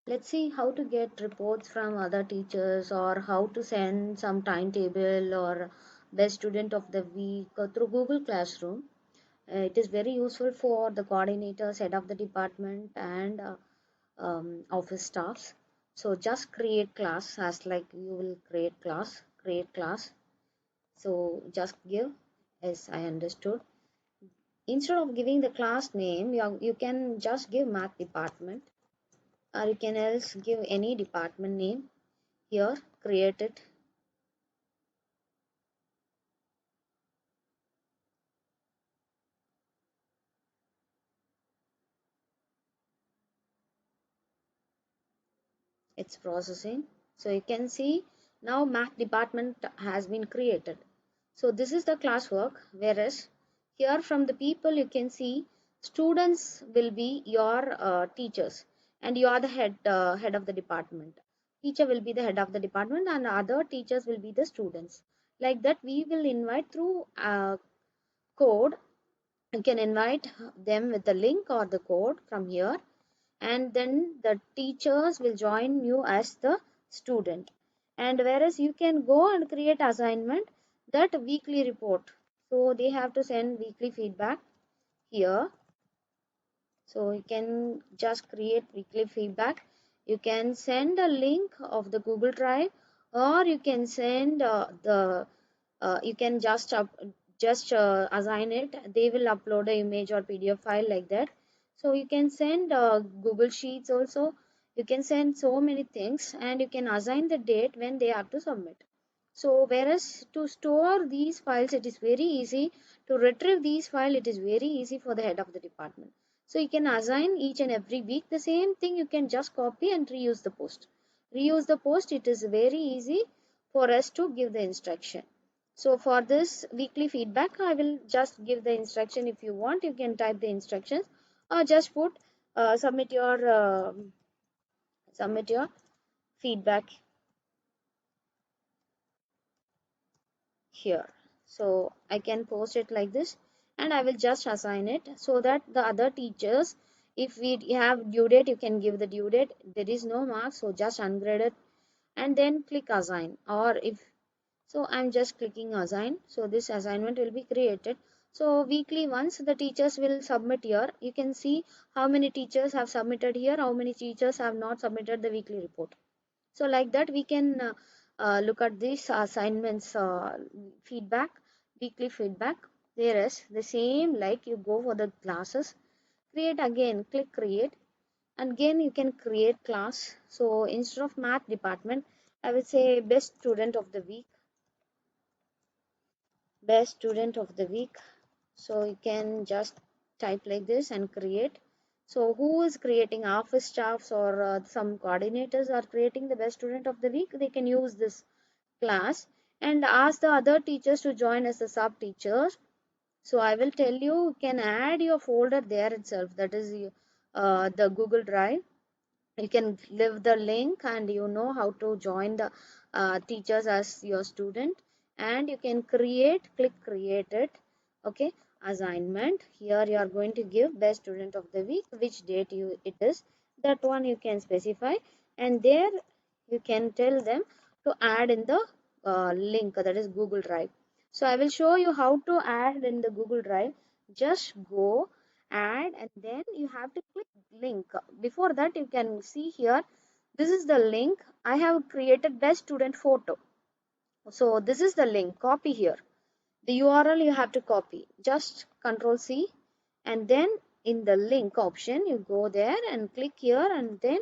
Let's see how to get reports from other teachers, or how to send some timetable or best student of the week through Google Classroom. It is very useful for the coordinators, head of the department, and office staffs. So just create class, as like you will create class. So just give, as I understood. Instead of giving the class name, you can just give math department, or you can else give any department name. Here, create it. It's processing. So you can see now math department has been created. So this is the classwork, whereas here from the people you can see students will be your teachers, and you are the head of the department. Teacher will be the head of the department, and other teachers will be the students. Like that, we will invite through code. You can invite them with the link or the code from here, and then the teachers will join you as the student. And whereas you can go and create assignment, that weekly report, so they have to send weekly feedback here. So you can just create weekly feedback. You can send a link of the Google Drive, or you can send the you can just assign it. They will upload a image or PDF file, like that. So you can send Google Sheets also. You can send so many things, and you can assign the date when they have to submit. So whereas to store these files, it is very easy. To retrieve these files, it is very easy for the head of the department. So you can assign each and every week the same thing. You can just copy and reuse the post. Reuse the post. It is very easy for us to give the instruction. So for this weekly feedback, I will just give the instruction. If you want, you can type the instructions, or just put submit your feedback here. So I can post it like this, and I will just assign it, so that the other teachers, if we have due date, you can give the due date. There is no mark, so just ungrade it, and then click assign. Or if so, I'm just clicking assign, so this assignment will be created. So weekly once the teachers will submit here, you can see how many teachers have submitted here, how many teachers have not submitted the weekly report. So like that, we can look at these assignments feedback, weekly feedback. There is the same, like you go for the classes, create again, click create, and again you can create class. So instead of math department, I will say best student of the week, best student of the week. So you can just type like this and create. So who is creating? Office staffs or some coordinators are creating the best student of the week. They can use this class and ask the other teachers to join as the sub teachers. So I will tell you, you can add your folder there itself. That is the Google Drive. You can leave the link, and you know how to join the teachers as your student. And you can click create it. Okay, assignment. Here you are going to give best student of the week, which date it is, that one you can specify, and there you can tell them to add in the link, that is Google Drive. So I will show you how to add in the Google Drive. Just go add, and then you have to click link. Before that, you can see here, this is the link. I have created best student photo. So this is the link. Copy here. The URL you have to copy. Just Control C, and then in the link option, you go there and click here, and then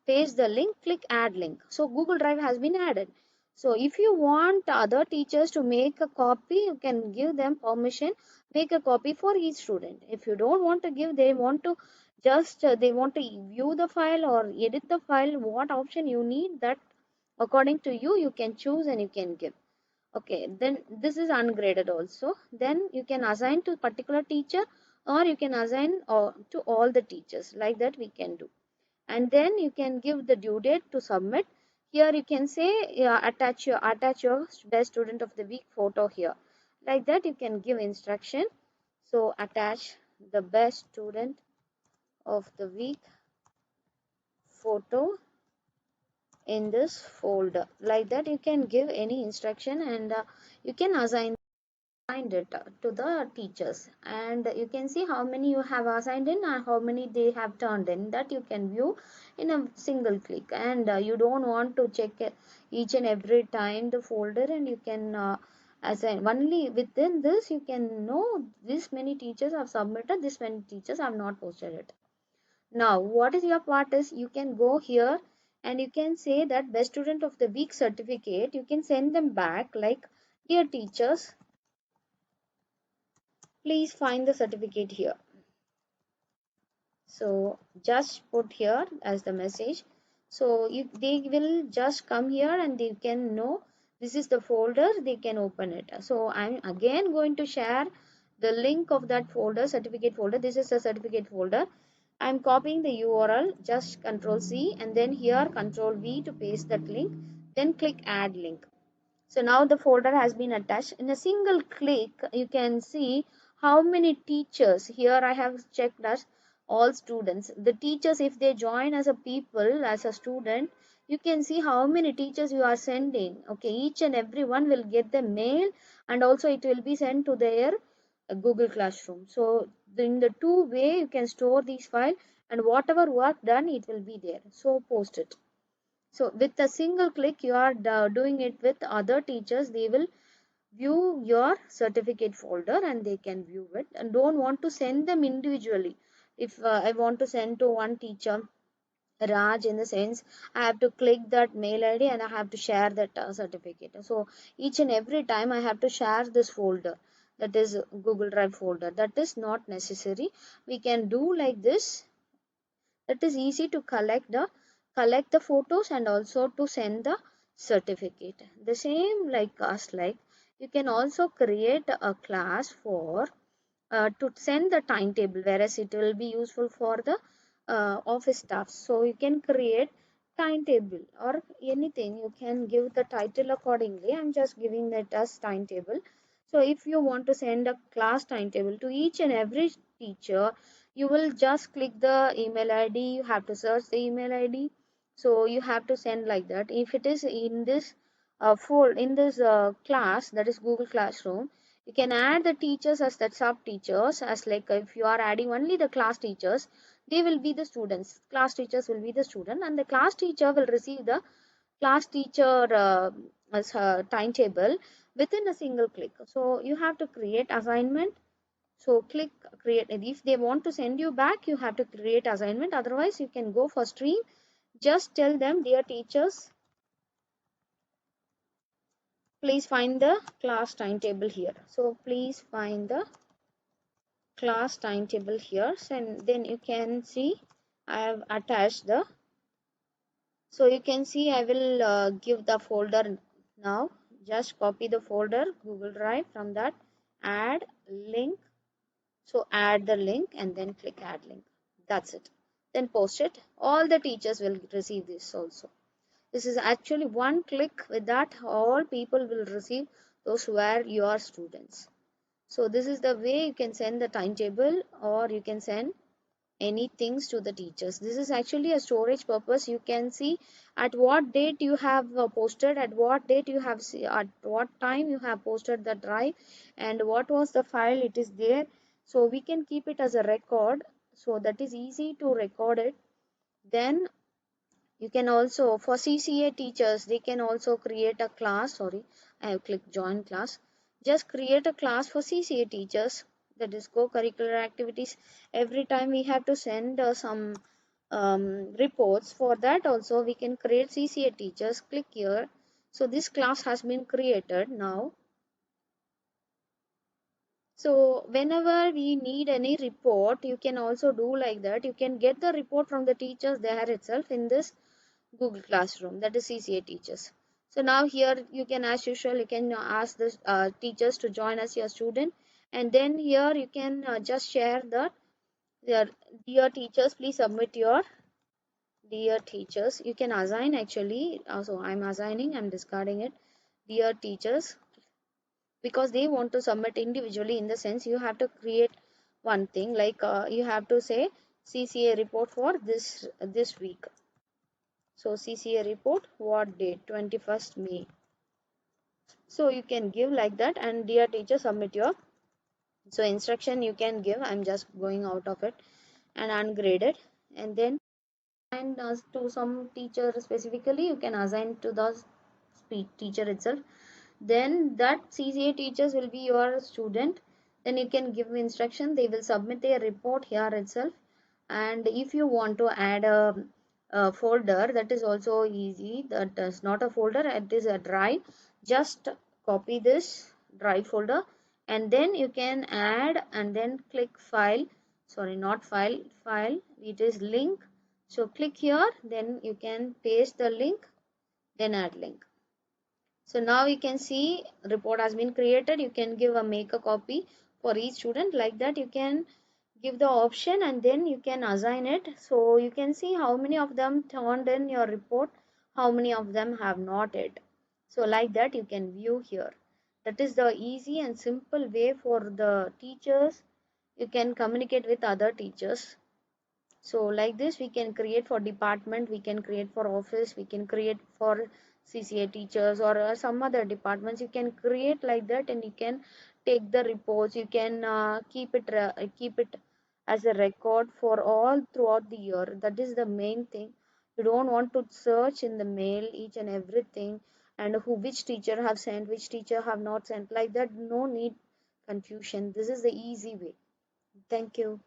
paste the link, click add link. So Google Drive has been added. So if you want other teachers to make a copy, you can give them permission, make a copy for each student. If you don't want to give, they want to just they want to view the file or edit the file, what option you need, that according to you, you can choose and you can give. Okay, then this is ungraded also. Then you can assign to particular teacher, or you can assign to all the teachers. Like that we can do. And then you can give the due date to submit. Here you can say, yeah, attach your best student of the week photo here. Like that you can give instruction. So attach the best student of the week photo in this folder. Like that you can give any instruction, and you can assign it to the teachers, and you can see how many you have assigned in and how many they have turned in. That you can view in a single click, and you don't want to check each and every time the folder, and you can assign only within this. You can know this many teachers have submitted, this many teachers have not posted it. Now what is your part is, you can go here and you can say that best student of the week certificate, you can send them back like, dear teachers, please find the certificate here. So just put here as the message. So they will just come here and they can know this is the folder, they can open it. So I'm again going to share the link of that folder, certificate folder. This is the certificate folder. I'm copying the URL, just Control C, and then here Control V to paste that link, then click add link. So now the folder has been attached. In a single click, you can see how many teachers. Here I have checked as all students. The teachers, if they join as a people, as a student, you can see how many teachers you are sending. Okay, each and every one will get the mail, and also it will be sent to their Google Classroom. So in the two way you can store these file, and whatever work done, it will be there. So post it. So with a single click, you are doing it with other teachers. They will view your certificate folder and they can view it, and don't want to send them individually. If I want to send to one teacher, Raj, in the sense, I have to click that mail ID and I have to share that certificate. So each and every time I have to share this folder, that is Google Drive folder. That is not necessary. We can do like this. It is easy to collect the photos and also to send the certificate. The same like us, like you can also create a class for to send the timetable, whereas it will be useful for the office staff. So you can create timetable or anything. You can give the title accordingly. I'm just giving that as timetable. So if you want to send a class timetable to each and every teacher, you will just click the email ID. You have to search the email ID. So you have to send like that. If it is in this class, that is Google Classroom, you can add the teachers as the sub teachers, as like if you are adding only the class teachers, they will be the students. Class teachers will be the student, and the class teacher will receive the class teacher as timetable within a single click. So you have to create assignment. So click create. If they want to send you back, you have to create assignment. Otherwise, you can go for stream. Just tell them, dear teachers, please find the class timetable here. So please find the class timetable here, and then you can see I have attached the. So you can see I will give the folder now. Just copy the folder Google Drive, from that add link. So add the link and then click add link. That's it. Then post it. All the teachers will receive this also. This is actually one click. With that, all people will receive, those who are your students. So this is the way you can send the timetable, or you can send any things to the teachers. This is actually a storage purpose. You can see at what date you have posted, at what date you have at what time you have posted the drive, and what was the file it is there. So we can keep it as a record. So that is easy to record it. Then you can also, for CCA teachers, they can also create a class. Sorry, I have clicked join class. Just create a class for CCA teachers, that is co-curricular activities. Every time we have to send some reports. For that also we can create CCA teachers. Click here. So this class has been created now. So whenever we need any report, you can also do like that. You can get the report from the teachers there itself in this Google Classroom, that is CCA teachers. So now here you can, as usual, you can ask the teachers to join as your student, and then here you can just share that, dear teachers, please submit your, dear teachers. You can assign actually. So I'm assigning, I'm discarding it, dear teachers, because they want to submit individually. In the sense, you have to create one thing like you have to say CCA report for this week. So CCA report, what date? 21st May. So you can give like that, and dear teacher, submit your. So instruction you can give, I'm just going out of it, and ungraded, and then and to some teacher specifically, you can assign to the speech teacher itself. Then that CCA teachers will be your student. Then you can give instruction, they will submit their report here itself. And if you want to add a folder, that is also easy. That is not a folder, it is a drive. Just copy this drive folder, and then you can add, and then click file, sorry, not file, file, it is link. So click here, then you can paste the link, then add link. So now you can see report has been created. You can give a make a copy for each student. Like that you can give the option, and then you can assign it. So you can see how many of them turned in your report, how many of them have not yet. So like that you can view here. That is the easy and simple way for the teachers. You can communicate with other teachers. So like this we can create for department, we can create for office, we can create for CCA teachers, or some other departments. You can create like that, and you can take the reports, you can keep it as a record for all throughout the year. That is the main thing. You don't want to search in the mail each and everything, and who which teacher have sent, which teacher have not sent, like that. No need confusion. This is the easy way. Thank you.